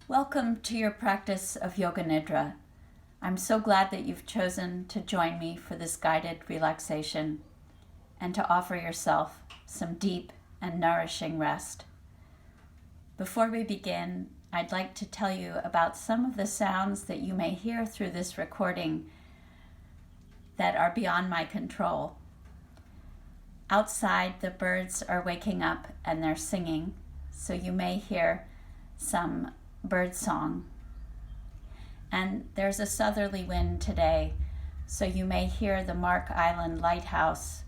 Welcome to your practice of Yoga Nidra. I'm so glad that you've chosen to join me for this guided relaxation and to offer yourself some deep and nourishing rest. Before we begin, I'd like to tell you about some of the sounds that you may hear through this recording that are beyond my control. Outside, the birds are waking up and they're singing, so you may hear some bird song. And there's a southerly wind today, so you may hear the Mark Island Lighthouse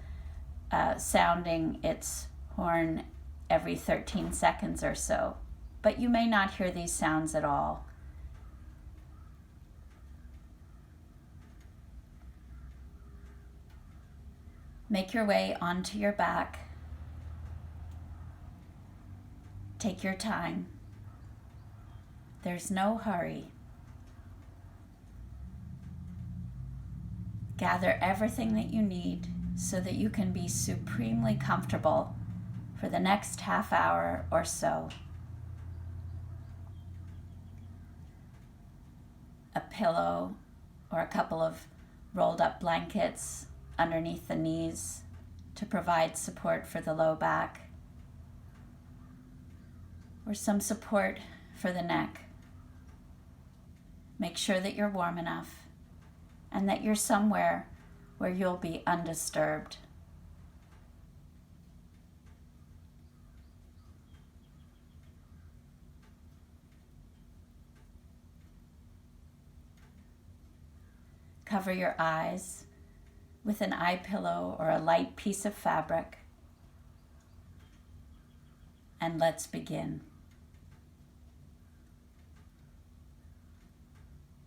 sounding its horn every 13 seconds or so. But you may not hear these sounds at all. Make your way onto your back. Take your time. There's no hurry. Gather everything that you need so that you can be supremely comfortable for the next half hour or so. A pillow or a couple of rolled up blankets underneath the knees to provide support for the low back, or some support for the neck. Make sure that you're warm enough and that you're somewhere where you'll be undisturbed. Cover your eyes with an eye pillow or a light piece of fabric, and let's begin.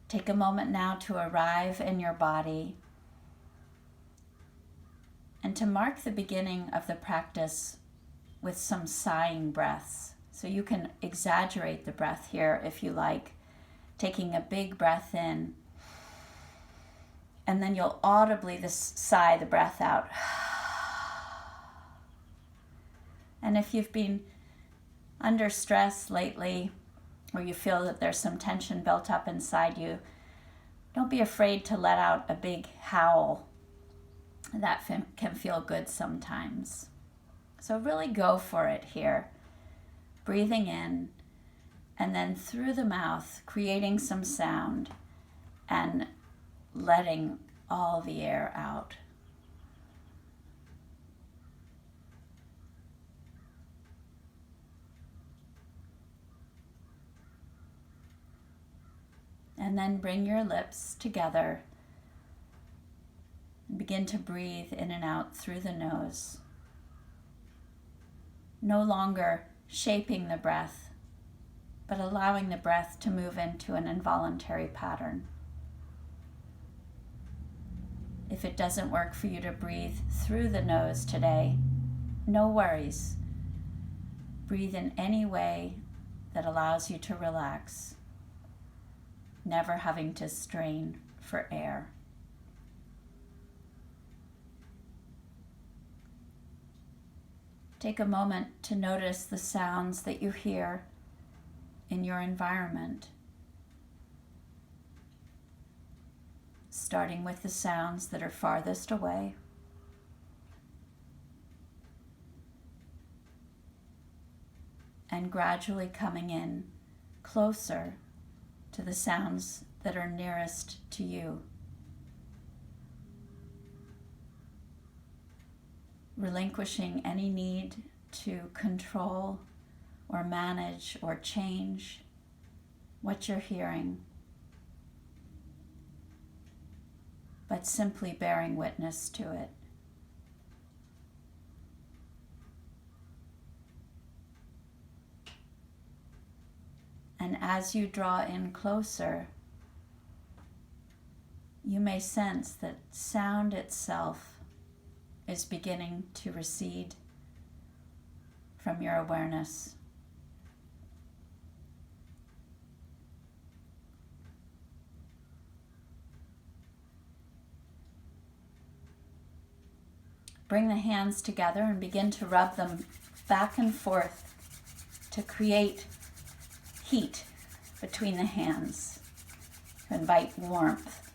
Take a moment now to arrive in your body and to mark the beginning of the practice with some sighing breaths. So you can exaggerate the breath here if you like, taking a big breath in, and then you'll audibly sigh the breath out. And if you've been under stress lately, or you feel that there's some tension built up inside you, don't be afraid to let out a big howl. That can feel good sometimes. So really go for it here. Breathing in, and then through the mouth, creating some sound and letting all the air out. And then bring your lips together and begin to breathe in and out through the nose. No longer shaping the breath, but allowing the breath to move into an involuntary pattern. If it doesn't work for you to breathe through the nose today, no worries. Breathe in any way that allows you to relax, never having to strain for air. Take a moment to notice the sounds that you hear in your environment, starting with the sounds that are farthest away, and gradually coming in closer to the sounds that are nearest to you. Relinquishing any need to control or manage or change what you're hearing, but simply bearing witness to it. And as you draw in closer, you may sense that sound itself is beginning to recede from your awareness. Bring the hands together and begin to rub them back and forth to create heat between the hands to invite warmth.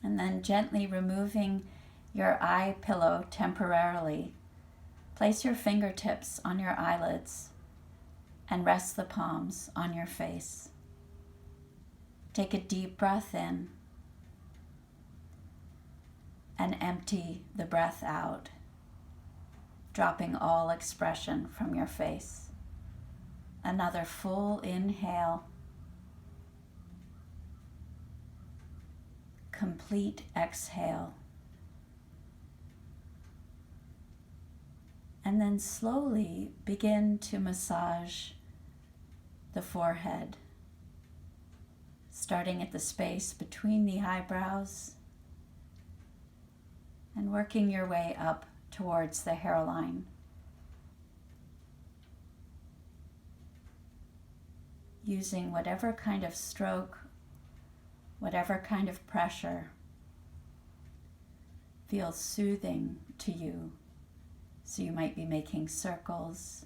And then gently removing your eye pillow temporarily, place your fingertips on your eyelids and rest the palms on your face. Take a deep breath in and empty the breath out, dropping all expression from your face. Another full inhale, complete exhale, and then slowly begin to massage the forehead, starting at the space between the eyebrows and working your way up towards the hairline. Using whatever kind of stroke, whatever kind of pressure feels soothing to you. So you might be making circles,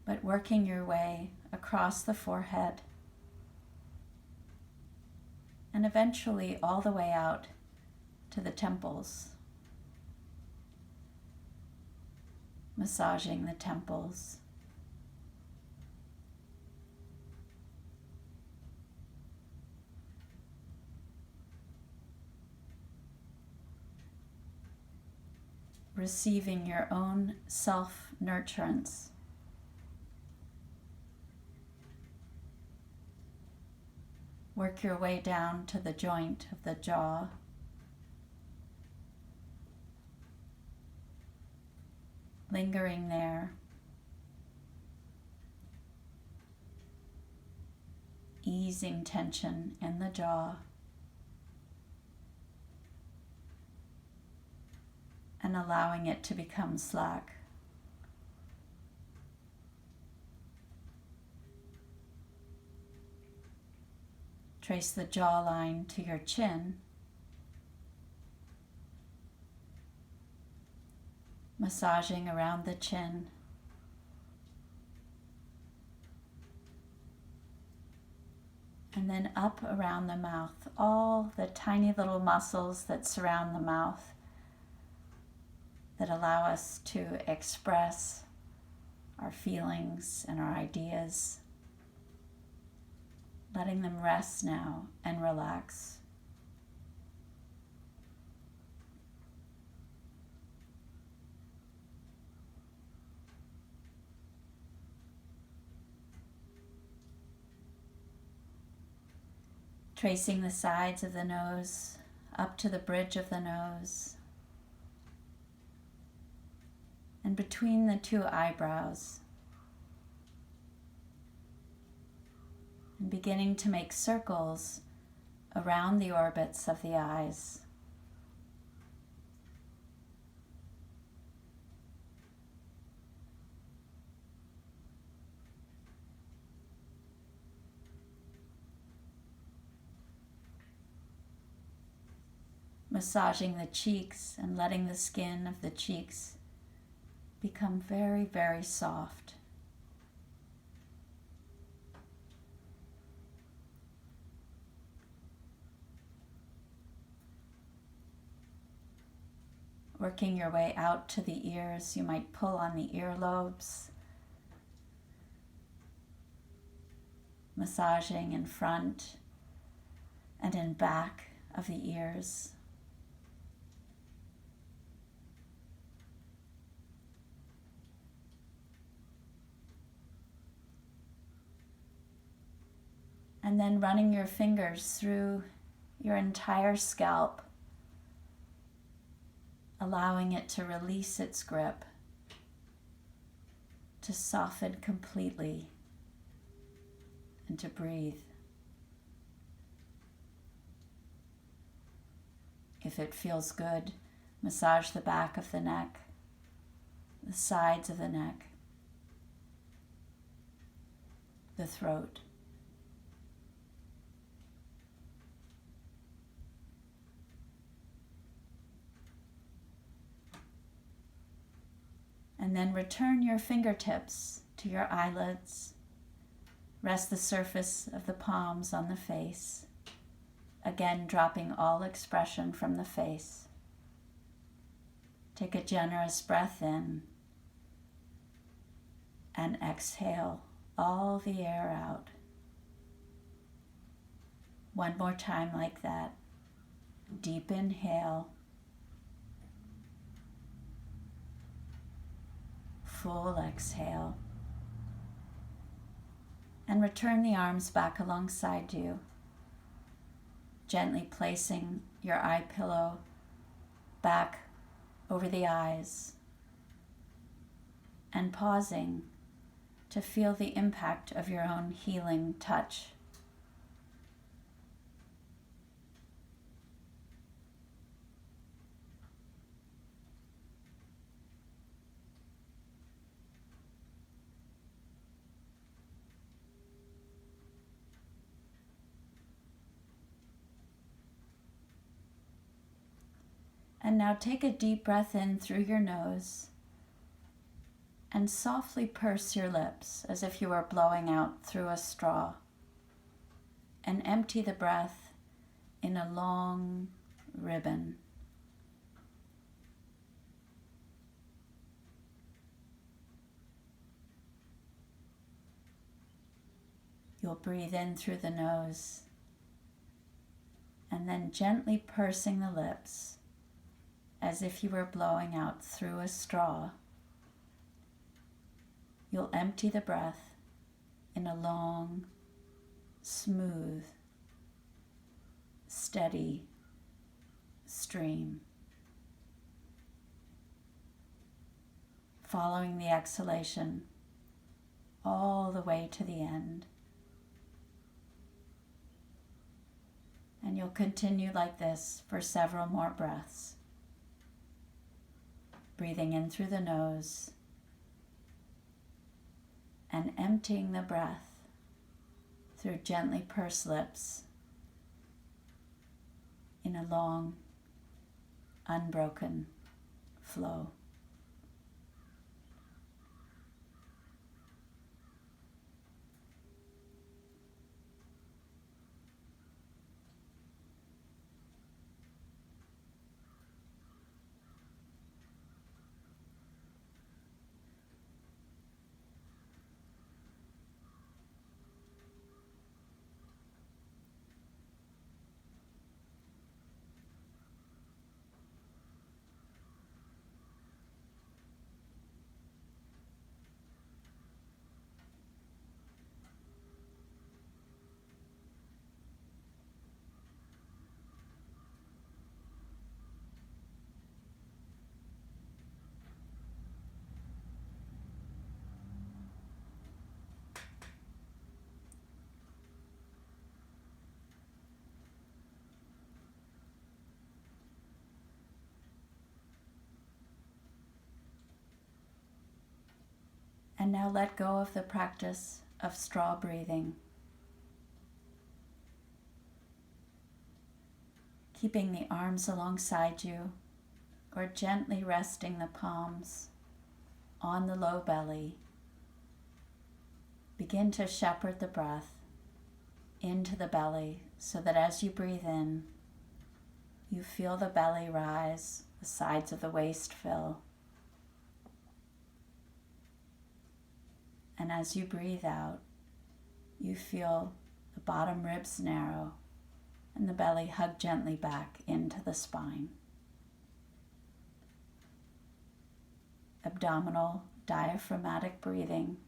but working your way across the forehead and eventually all the way out to the temples, massaging the temples. Receiving your own self-nurturance. Work your way down to the joint of the jaw. Lingering there. Easing tension in the jaw. And allowing it to become slack. Trace the jawline to your chin. Massaging around the chin. And then up around the mouth, all the tiny little muscles that surround the mouth that allow us to express our feelings and our ideas. Letting them rest now and relax. Tracing the sides of the nose up to the bridge of the nose. And between the two eyebrows. And beginning to make circles around the orbits of the eyes. Massaging the cheeks and letting the skin of the cheeks become very, very soft. Working your way out to the ears, you might pull on the earlobes, massaging in front and in back of the ears. And then running your fingers through your entire scalp, allowing it to release its grip, to soften completely, and to breathe. If it feels good, massage the back of the neck, the sides of the neck, the throat. And then return your fingertips to your eyelids. Rest the surface of the palms on the face. Again, dropping all expression from the face. Take a generous breath in and exhale all the air out. One more time like that. Deep inhale. Full exhale. And return the arms back alongside you, gently placing your eye pillow back over the eyes and pausing to feel the impact of your own healing touch. And now take a deep breath in through your nose and softly purse your lips as if you were blowing out through a straw. And empty the breath in a long ribbon. You'll breathe in through the nose and then gently pursing the lips as if you were blowing out through a straw. You'll empty the breath in a long, smooth, steady stream. Following the exhalation all the way to the end. And you'll continue like this for several more breaths. Breathing in through the nose and emptying the breath through gently pursed lips in a long, unbroken flow. And now let go of the practice of straw breathing. Keeping the arms alongside you or gently resting the palms on the low belly. Begin to shepherd the breath into the belly so that as you breathe in, you feel the belly rise, the sides of the waist fill. And as you breathe out, you feel the bottom ribs narrow and the belly hug gently back into the spine. Abdominal diaphragmatic breathing.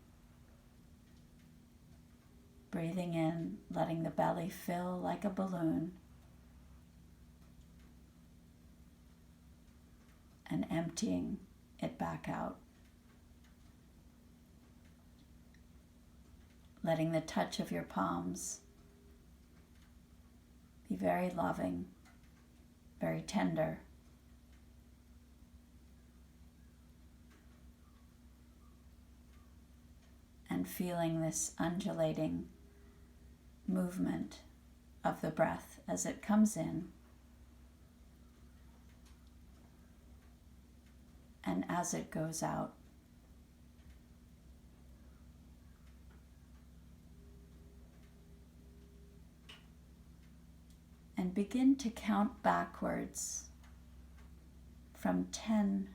Breathing in, letting the belly fill like a balloon. And emptying it back out. Letting the touch of your palms be very loving, very tender. And feeling this undulating movement of the breath as it comes in and as it goes out. begin to count backwards from 10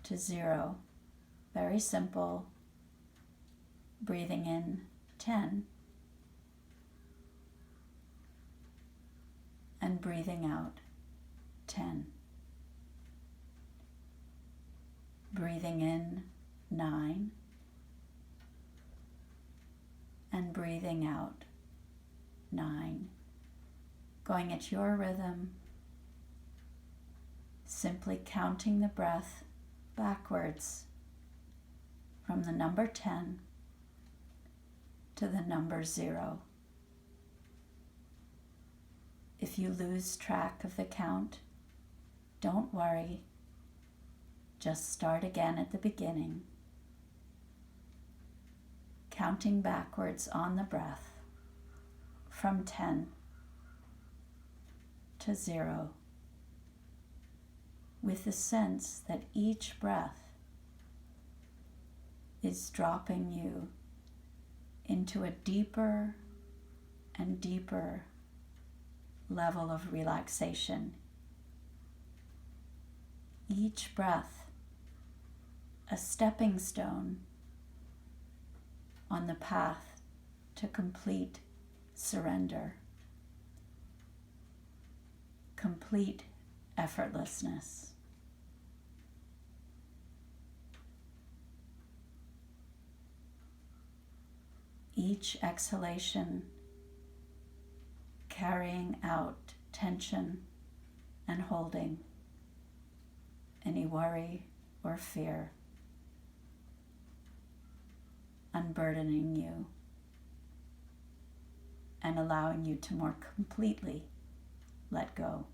to 0. Very simple. Breathing in 10 and breathing out 10. Breathing in 9 and breathing out 9. Going at your rhythm, simply counting the breath backwards from the number 10 to the number 0. If you lose track of the count, don't worry. Just start again at the beginning, counting backwards on the breath from 10 to 0, with the sense that each breath is dropping you into a deeper and deeper level of relaxation. Each breath a stepping stone on the path to complete surrender, complete effortlessness. Each exhalation carrying out tension and holding any worry or fear, unburdening you and allowing you to more completely let go.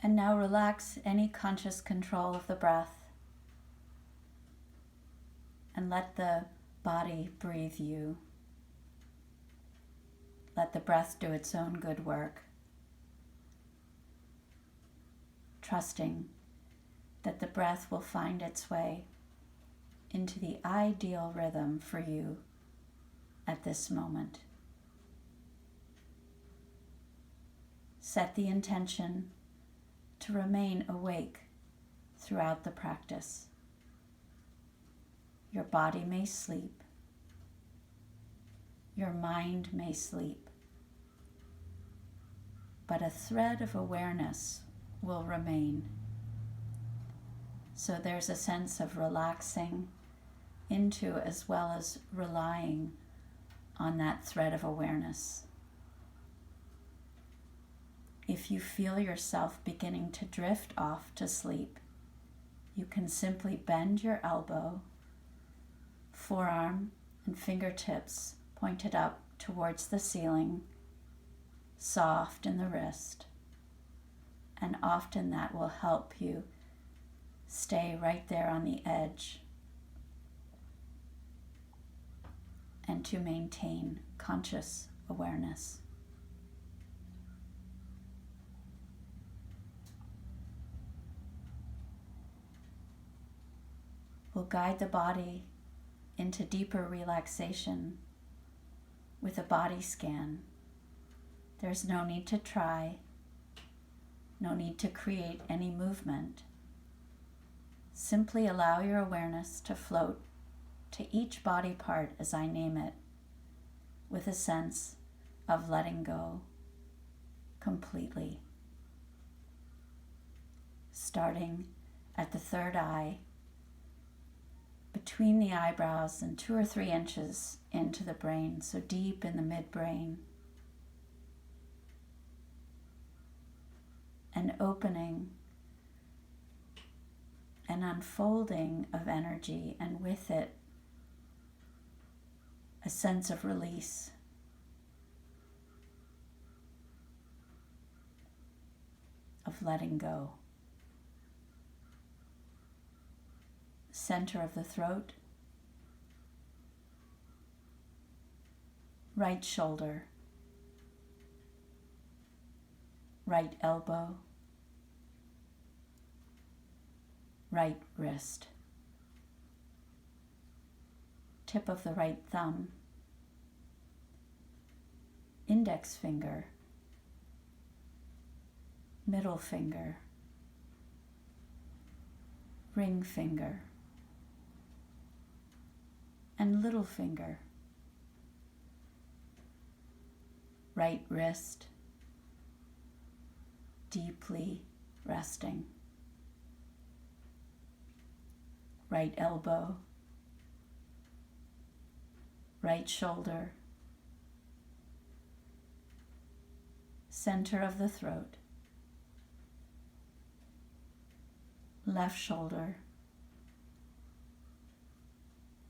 And now relax any conscious control of the breath and let the body breathe you. Let the breath do its own good work, trusting that the breath will find its way into the ideal rhythm for you at this moment. Set the intention to remain awake throughout the practice. Your body may sleep, your mind may sleep, but a thread of awareness will remain. So there's a sense of relaxing into as well as relying on that thread of awareness. If you feel yourself beginning to drift off to sleep, you can simply bend your elbow, forearm and fingertips pointed up towards the ceiling, soft in the wrist, and often that will help you stay right there on the edge and to maintain conscious awareness. will guide the body into deeper relaxation with a body scan. There's no need to try, no need to create any movement. Simply allow your awareness to float to each body part as I name it, with a sense of letting go completely. Starting at the third eye, between the eyebrows and 2 or 3 inches into the brain, so deep in the midbrain, an opening, an unfolding of energy, and with it, a sense of release. Of letting go. Center of the throat, right shoulder, right elbow, right wrist, tip of the right thumb, index finger, middle finger, ring finger, and little finger, right wrist, deeply resting, right elbow, right shoulder, center of the throat, left shoulder,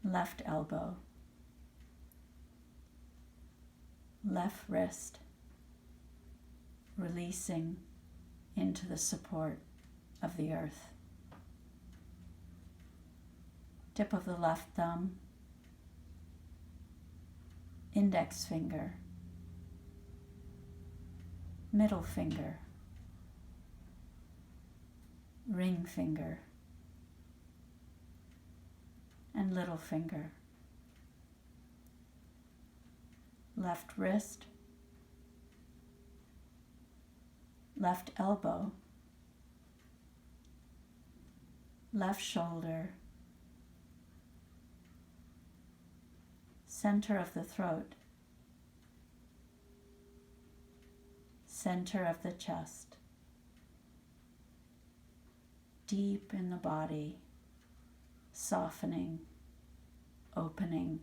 left elbow, left wrist, releasing into the support of the earth. Tip of the left thumb, index finger, middle finger, ring finger, and little finger. Left wrist, left elbow, left shoulder, center of the throat, center of the chest, deep in the body, softening, opening,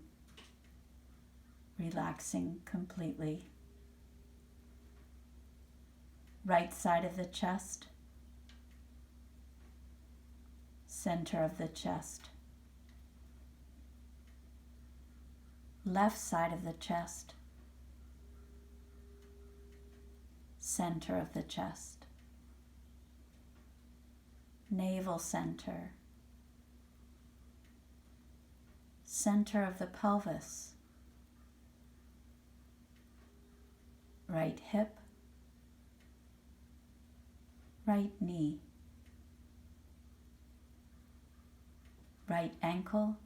relaxing completely. Right side of the chest, center of the chest. Left side of the chest, center of the chest. Navel center, center of the pelvis. Right hip, right knee, right ankle,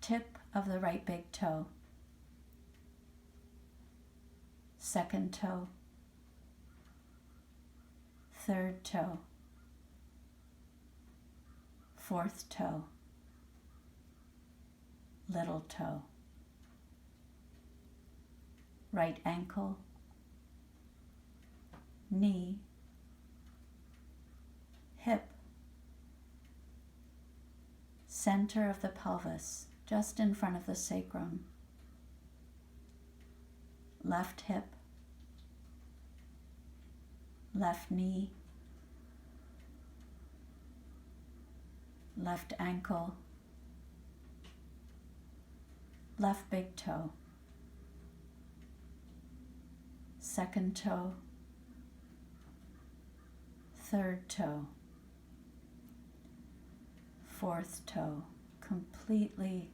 tip of the right big toe, second toe, third toe, fourth toe, little toe, right ankle, knee, hip, center of the pelvis, just in front of the sacrum, left hip, left knee, left ankle, left big toe, second toe, third toe, fourth toe, completely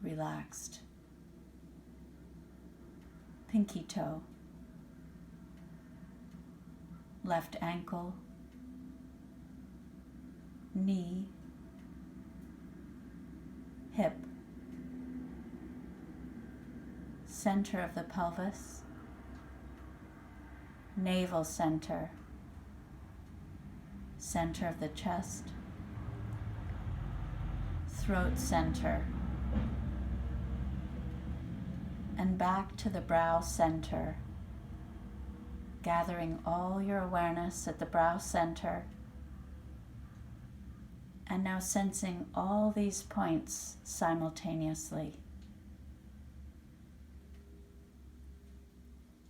relaxed. Pinky toe, left ankle, knee, hip, center of the pelvis, navel center, center of the chest, throat center, and back to the brow center, gathering all your awareness at the brow center, and now sensing all these points simultaneously.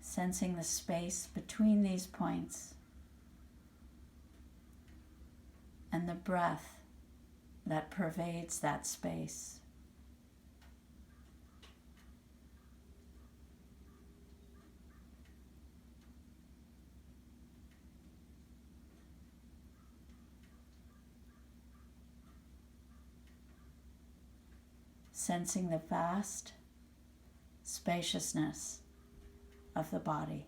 Sensing the space between these points and the breath that pervades that space. Sensing the vast spaciousness of the body.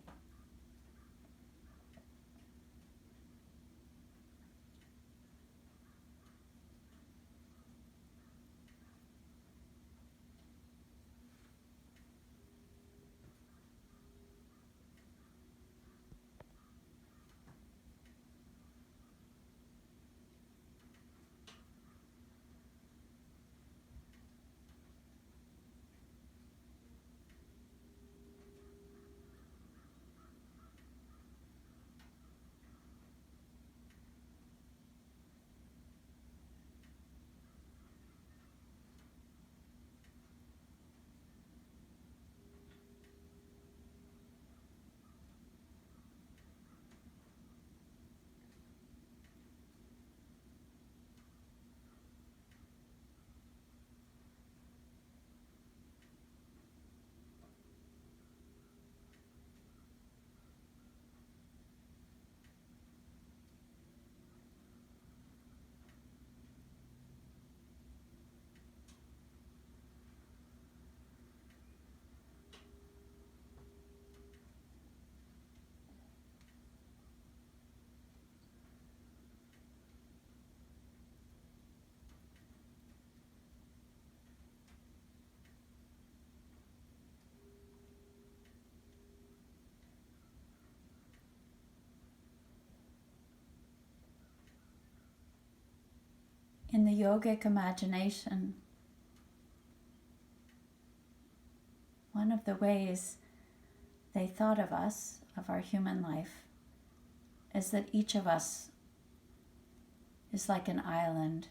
In the yogic imagination, one of the ways they thought of us, of our human life, is that each of us is like an island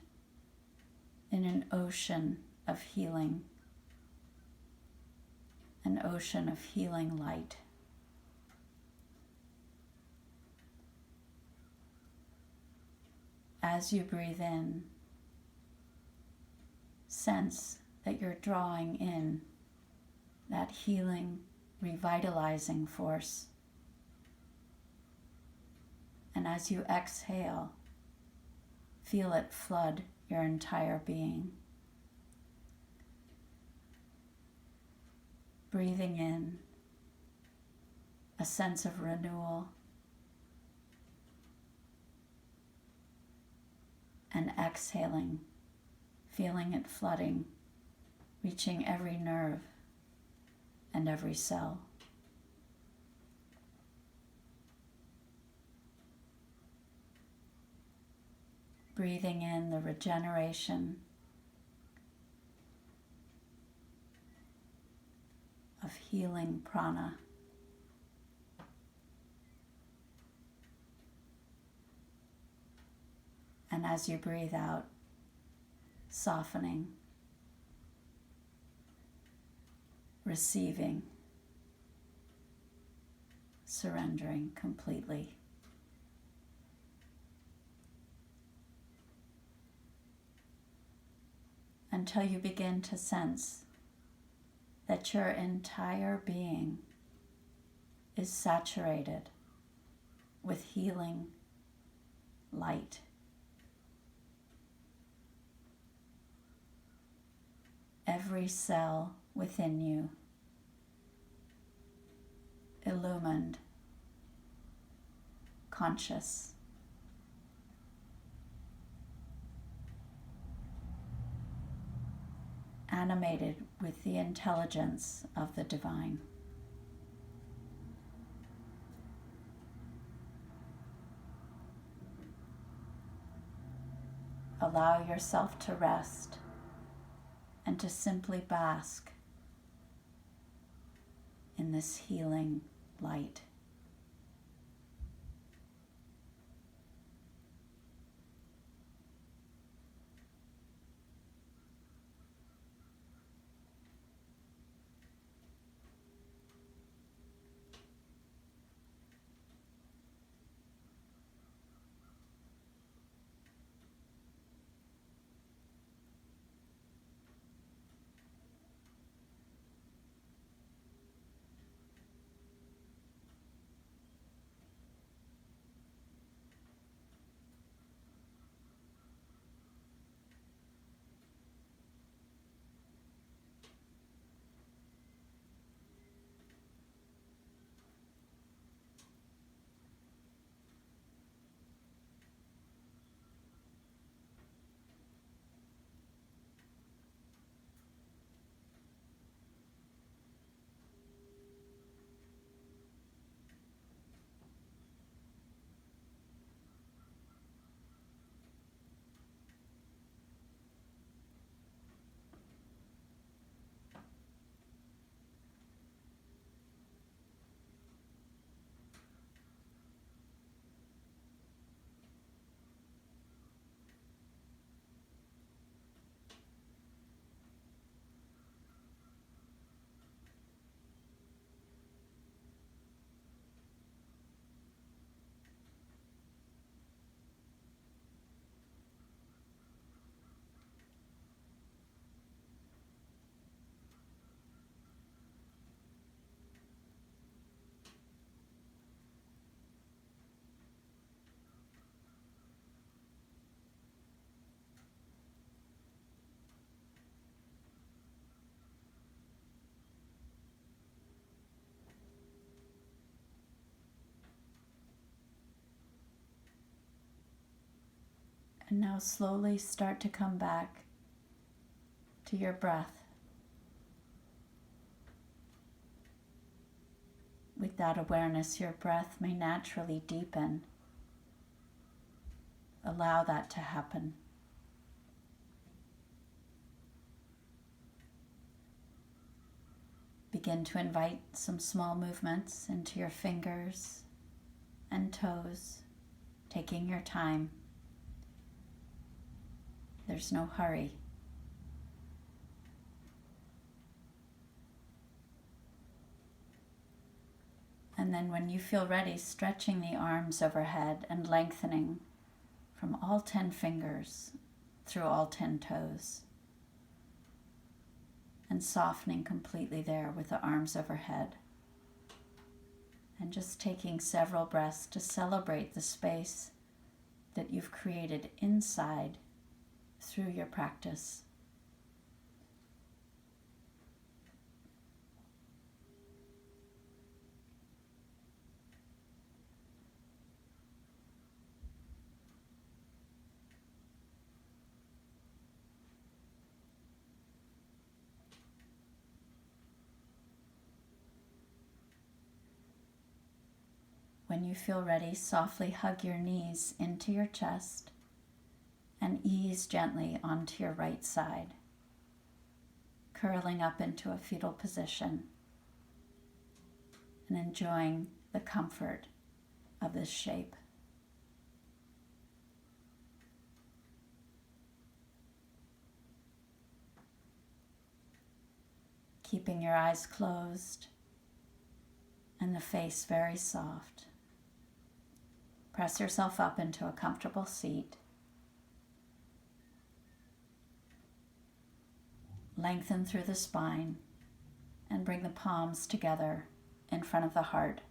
in an ocean of healing, an ocean of healing light. As you breathe in, sense that you're drawing in that healing, revitalizing force. And as you exhale, feel it flood your entire being. Breathing in a sense of renewal, and exhaling, feeling it flooding, reaching every nerve and every cell. Breathing in the regeneration of healing prana. And as you breathe out, softening, receiving, surrendering completely. Until you begin to sense that your entire being is saturated with healing light. Every cell within you illumined, conscious. animated with the intelligence of the divine. Allow yourself to rest and to simply bask in this healing light. And now slowly start to come back to your breath. With that awareness, your breath may naturally deepen. Allow that to happen. Begin to invite some small movements into your fingers and toes, taking your time. There's no hurry. And then when you feel ready, stretching the arms overhead and lengthening from all 10 fingers through all 10 toes. And softening completely there with the arms overhead. And just taking several breaths to celebrate the space that you've created inside through your practice. When you feel ready, softly hug your knees into your chest and ease gently onto your right side, curling up into a fetal position and enjoying the comfort of this shape. Keeping your eyes closed and the face very soft. Press yourself up into a comfortable seat. Lengthen through the spine and bring the palms together in front of the heart.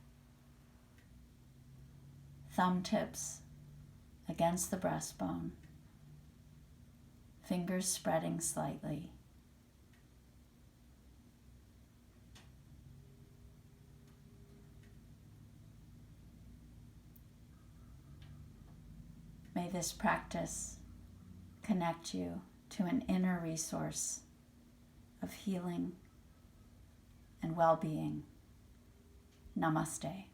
Thumb tips against the breastbone. Fingers spreading slightly. May this practice connect you to an inner resource of healing and well-being. Namaste.